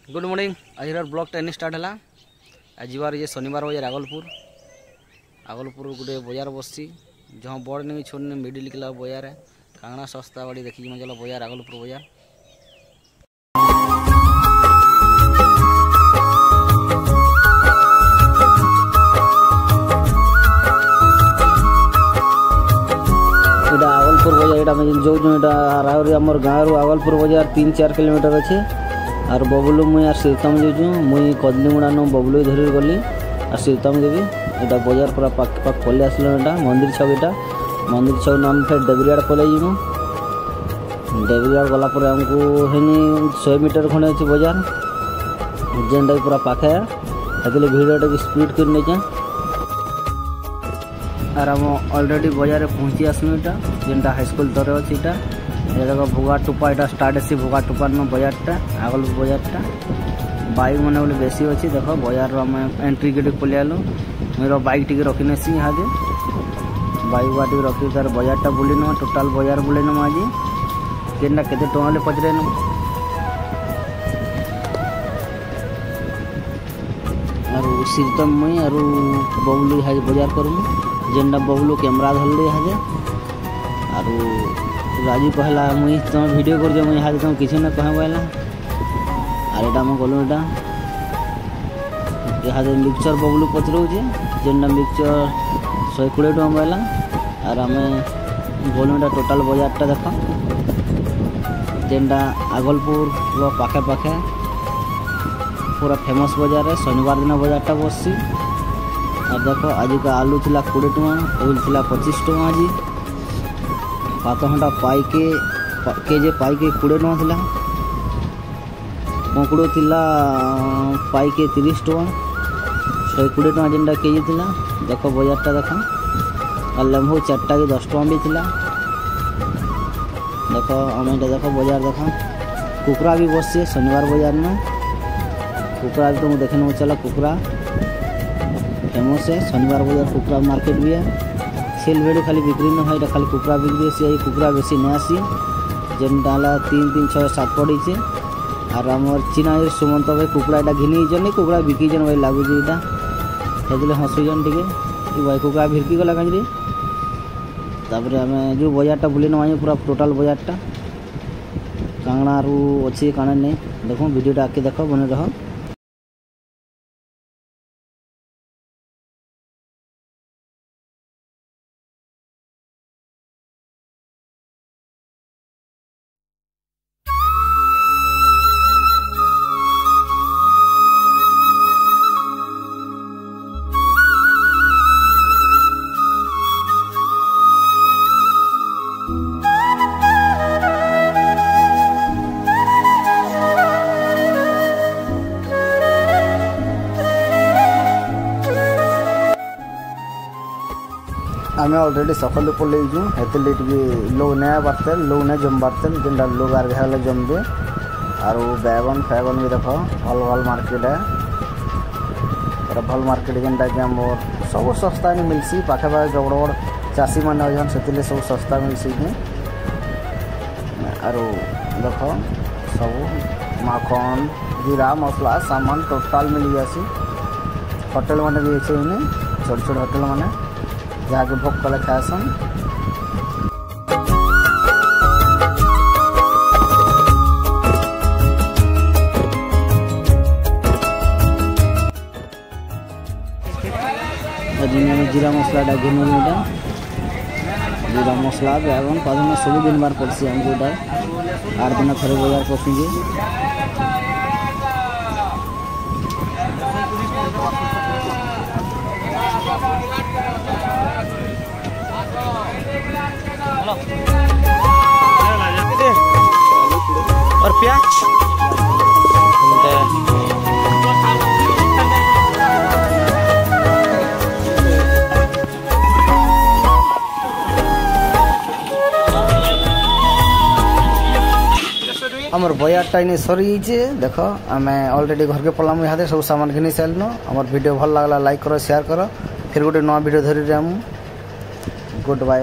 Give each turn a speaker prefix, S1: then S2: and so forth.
S1: Good morning. आज blog ten start है। आज ये शनिवार बजार आगलपुर गोटे बजार बस जहाँ बड़ नहीं छोड़ नहीं मिडिल क्लास बजार है कांगड़ा सस्ता बाड़ी देखी चलो बजार आगलपुर बजार। आगलपुर बजार जो आमर गाँव रू आगलपुर बजार 3-4 किलोमीटर अच्छे और बबुलू मुई आर सीताम जाऊँ मुई कदलीमुड़ा नु बबुलू धरी गली और सीताम देवी यहाँ बजार पूरा पाख पाख पलि आसल मंदिर छक यहाँ मंदिर छक नाम फिर डेबरीआड़ पलि जीमु डेबरीआड़ गलापर आमको हेनी 100 मीटर खंडे अच्छे बजार जेनटा पूरा पाखे है भिडियोटा स्पीड कर नहीं और आम अलरेडी बजार पहुँची आसनु यहाँ जेनटा हाईस्कल तरे अच्छे यहाँ देखो भोगा टुपा यहाँ स्टार्ट है भोगा टुपा न बजारटा आगलपुर बजारटा बाइक मैंने बोले बेसी अच्छी देखो बजार आम एंट्री गेट पलि आलु मेरा बाइक टी रखी नेसी यहाँ बाइक बाटी रखी तार बजारटा बुले नमा टोटाल बजार बुले नमा आज केनटा केते टंका पचरे न और सीतम मुई और बबलू यहाँ बजार करमु जेनटा बबलू कैमरा धरले यहाँ और राजू कहला मुई तुम वीडियो कर जो मुई यहाँ तुम किसी ना कह पाला और यहाँ मुझे गलु यहाँ मिक्सचर बबलू पचरऊ जेनटा मिक्सचर 120 टका पाला और आम गलु यहाँ टोटाल बजारटा देख जेनटा आगलपुर पाखे पाखे पूरा फेमस बजार है शनिवार दिन बजारटा बसी और देख आज का आलू थिला 20 टका ओइल थिला 25 टका आज पात घंटा पाइके केजे पाइके 20 टका थिला कंकुड़ थिला पाइके 30 टका 120 टका जेनटा केजी थिला देख बजारटा देख और लेम्बू 4टा के 10 टका भी थिला देख आम देख बजार देख कुकरा भी बसছে शनिवार बजार में कुकरा तो मुझे देखने को चला कुकरा फेमस है शनिवार बजार कुकरा मार्केट भी है सेल भेड़ खाली बिक्री न भाई खाली कुकरा बिक्री सी कुकरा बेसी नहीं आसी जेनटा 3-3-6-7 पड़ी और आमर चिना सुमंत भाई कुकड़ा घिनी नहीं कुकड़ा बिकीजन भाई लगुच यहाँ हसुजन टे भाई कुकड़ा भिरकी गला कहीं आम जो बजारटा बुले नमा पूरा टोटाल बजारटा कांगड़ा रू अच्छी काना नहीं देखो वीडियोटा आके देख बने रह आम अलरेडी सकाल पलैजु हेतु लोग नहीं बारते लोग नहीं जम बारते जेनटा लोग आर घाले जमबे और बैगन फैगन भी देख भल भल मार्केट है पूरा भल मार्केट जेनटा कि आम सब सस्ता नहीं मिलसी पाखे पाखे जो बड़ बड़ चाषी मैंने अजन से सब सस्ता मिलसी और देख सब माखन जीरा मसला सामान टोटाल मिल जासी होटेल मैंने भी अच्छे छोट छोट होटेल मैंने जहाँ के भोग कले खाएसन जीरा मसला घिनु जीरा मसला बैगन पादन सब दिन बार पड़सी आमको 8 दिन थोड़े बजार पसी और प्याज आमर बजारटा इन सरी देख आम अलरेडी घर के पलाम यहाँ सब सामान घिनी सारे आमर वीडियो भल लगला लाइक करो शेयर करो फिर गोटे नया वीडियो धरी गुड बाय।